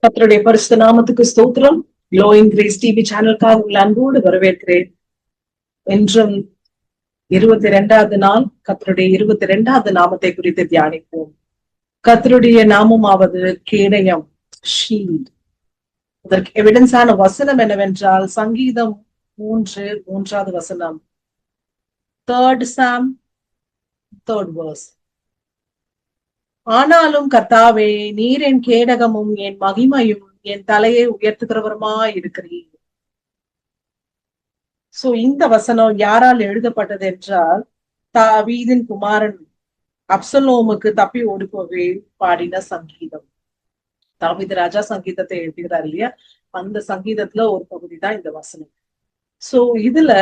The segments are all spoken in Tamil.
கர்த்தருடைய பரிசுத்த நாமத்துக்கு ஸ்தோத்திரம். க்ளோயிங் கிரேஸ் டிவி சேனலுக்காக உள்ள அன்போடு வரவேற்கிறேன். என்றும் 22வது நாள் கர்த்தருடைய 22வது நாமத்தை குறித்து தியானிப்போம். கர்த்தருடைய நாமமாவது கேடயம், ஷீல்ட். அதற்கு எவிடன்ஸான வசனம் என்னவென்றால் சங்கீதம் 3:3 வசனம், 3rd Psalm 3rd verse. ஆனாலும் கர்த்தாவே, நீர் என் கேடகமும் என் மகிமையும் என் தலையை உயர்த்துகிறவருமாய் இருக்கிறீர். சோ இந்த வசனம் யாரால் எழுதப்பட்டது என்றால், தாவீதின் குமாரன் அப்சலோமுக்கு தப்பி ஓடி போவே பாடின சங்கீதம். தாவீது ராஜா சங்கீதத்தை எழுதுகிறார் இல்லையா, அந்த சங்கீதத்துல ஒரு பகுதி தான் இந்த வசனம். சோ இதுல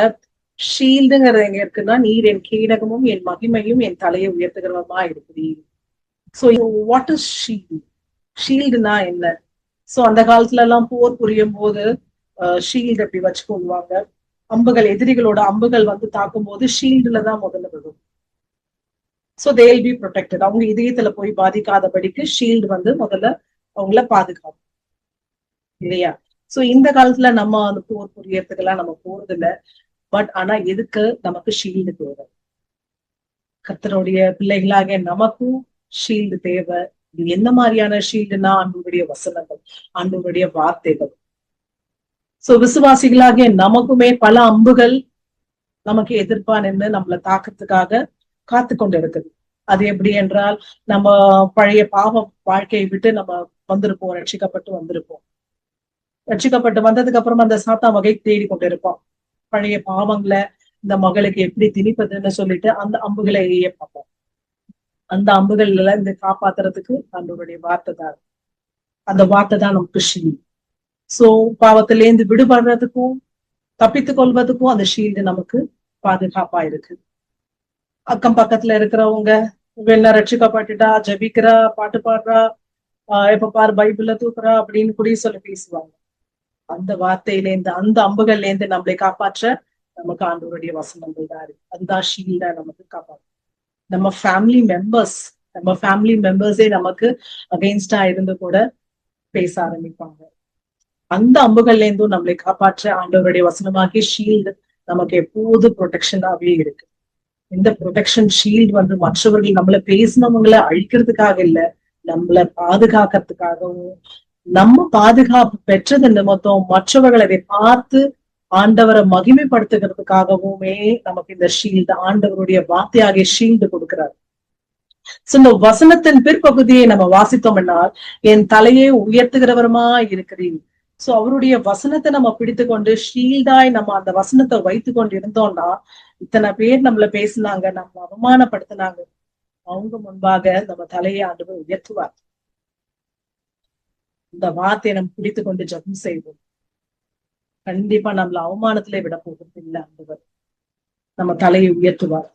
ஷீல்டுங்கிறது எங்க இருக்குன்னா, நீர் என் கேடகமும் என் மகிமையும் என் தலையை உயர்த்துகிறவருமா இருக்கிறீர். So what is shield? ஷீல்டுனா என்ன? சோ அந்த காலத்துல எல்லாம் போர் புரியும் போது ஷீல்டு அப்படி வச்சு கொள்வாங்க. அம்புகள், எதிரிகளோட அம்புகள் வந்து தாக்கும் போது ஷீல்டுல தான் முதல்ல விடும். So they will be protected. அவங்க இதயத்துல போய் பாதிக்காதபடிக்கு ஷீல்டு வந்து முதல்ல அவங்கள பாதுகாக்கும் இல்லையா? சோ இந்த காலத்துல நம்ம அந்த போர் புரியறதுக்கெல்லாம் நம்ம போறது இல்லை. பட் ஆனா எதுக்கு நமக்கு ஷீல்டு தேவை? கர்த்தருடைய பிள்ளைகளாக நமக்கும் ஷீல்டு தேவை. இது என்ன மாதிரியான ஷீல்டுனா, ஆண்டவருடைய வசனங்கள், ஆண்டவருடைய வார்த்தைகள். சோ விசுவாசிகளாகிய நமக்குமே பல அம்புகள் நமக்கு எதிர்ப்பா நின்று நம்மளை தாக்கத்துக்காக காத்து கொண்டு இருக்குது. அது எப்படி என்றால், நம்ம பழைய பாவ வாழ்க்கையை விட்டு நம்ம வந்திருப்போம், ரட்சிக்கப்பட்டு வந்திருப்போம். ரட்சிக்கப்பட்டு வந்ததுக்கு அப்புறம் அந்த சாத்தா வகை தேடி கொண்டு இருப்போம். பழைய பாவங்களை இந்த மகளுக்கு எப்படி திணிப்பதுன்னு சொல்லிட்டு அந்த அம்புகளை எய்ய பார்ப்போம். அந்த அம்புகள்ல இந்த காப்பாத்துறதுக்கு ஆண்டவருடைய வார்த்தை தான். அந்த வார்த்தை தான் நமக்கு ஷீல்டு. சோ பாவத்திலேருந்து விடுபடுறதுக்கும் தப்பித்துக் கொள்வதற்கும் அந்த ஷீல்டு நமக்கு பாதுகாப்பா இருக்கு. அக்கம் பக்கத்துல இருக்கிறவங்க என்ன ரட்சிக்கப்பட்டுட்டா, ஜபிக்கிறா, பாட்டு பாடுறா, எப்ப பாரு பைபிள்ல தூக்குறா அப்படின்னு கூட சொல்லி பேசுவாங்க. அந்த வார்த்தையிலேருந்து, அந்த அம்புகள்ல இருந்து நம்மளை காப்பாற்ற நமக்கு ஆண்டவருடைய வசனங்கள் தான் இருக்கு. அதுதான் ஷீல்டா நமக்கு காப்பாற்று. நம்ம ஃபேமிலி மெம்பர்ஸே நமக்கு அகெயின்ஸ்டா இருந்து கூட பேச ஆரம்பிப்பாங்க. அந்த அம்புகள்ல இருந்தும் நம்மளை காப்பாற்ற ஆண்டவருடைய வசனமாகிய ஷீல்டு நமக்கு எப்போது ப்ரொடெக்ஷனாவே இருக்கு. இந்த ப்ரொடெக்ஷன் ஷீல்டு வந்து மற்றவர்கள் நம்மள பேசினவங்களை அழிக்கிறதுக்காக இல்ல, நம்மளை பாதுகாக்கிறதுக்காகவும், நம்ம பாதுகாப்பு பெற்றது நிமித்தம் மற்றவர்கள் அதை பார்த்து ஆண்டவரை மகிமைப்படுத்துகிறதுக்காகவுமே நமக்கு இந்த ஷீல்டு, ஆண்டவருடைய வார்த்தையாகிய ஷீல்டு கொடுக்கிறார். சோ இந்த வசனத்தின் பிற்பகுதியை நம்ம வாசித்தோம்னா, என் தலையை உயர்த்துகிறவருமா இருக்கிறீங்க. சோ அவருடைய வசனத்தை நம்ம பிடித்து கொண்டு ஷீல்டாய் நம்ம அந்த வசனத்தை வைத்து கொண்டு இருந்தோம்னா, இத்தனை பேர் நம்மள பேசினாங்க, நம்ம அவமானப்படுத்தினாங்க, அவங்க முன்பாக நம்ம தலையை ஆண்டவர் உயர்த்துவார். இந்த வார்த்தையை நம்ம பிடித்து கொண்டு ஜெபம் செய்வோம். கண்டிப்பா நம்மள அவமானத்திலே விட போகிறது இல்லை. ஆண்டவர் நம்ம தலையை உயர்த்துவார்.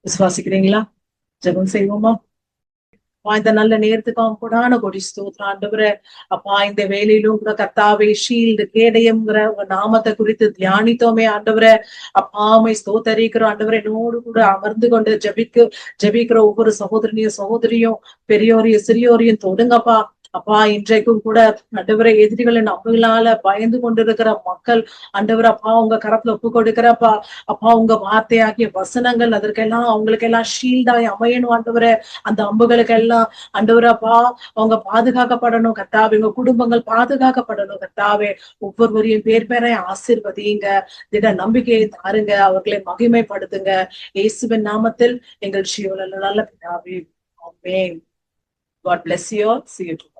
விசுவாசிக்கிறீங்களா? ஜெபம் செய்வோமா? இந்த நல்ல நேரத்துக்கு கூடான கொடி ஸ்தோத்திரம் ஆண்டவரே. அப்பா, இந்த வேலையிலும் கூட கர்த்தாவே ஷீல்டு, கேடயம்ங்கிற உங்க நாமத்தை குறித்து தியானித்தோமே ஆண்டவரே. அப்பாமை ஸ்தோத்தரிக்கிறோம் ஆண்டவரே. என்னோடு கூட அமர்ந்து கொண்டு ஜெபிக்கிற ஒவ்வொரு சகோதரியும் பெரியோரையும் சிறியோரையும் தொடுங்கப்பா. அப்பா, இன்றைக்கும் கூட ஆண்டவரை எதிரிகளின் அம்புகளால பயந்து கொண்டிருக்கிற மக்கள் ஆண்டவர் அப்பா உங்க கரத்துல ஒப்பு கொடுக்கிறப்பா. அப்பா, உங்க வார்த்தையாகிய வசனங்கள் அதற்கெல்லாம் அவங்களுக்கெல்லாம் ஷீல்டாய் அமையணும் ஆண்டவரே. அந்த அம்புகளுக்கு எல்லாம் ஆண்டவர் அப்பா அவங்க பாதுகாக்கப்படணும் கர்த்தாவே. உங்க குடும்பங்கள் பாதுகாக்கப்படணும் கர்த்தாவே. ஒவ்வொருவரையும் பேரை ஆசீர்வதிங்க, திட நம்பிக்கையை தாருங்க, அவர்களை மகிமைப்படுத்துங்க. இயேசுவின் நாமத்தில் எங்கள் ஜீவனில் நல்ல பிதாவே, ஆமென். God bless you all. See you tomorrow.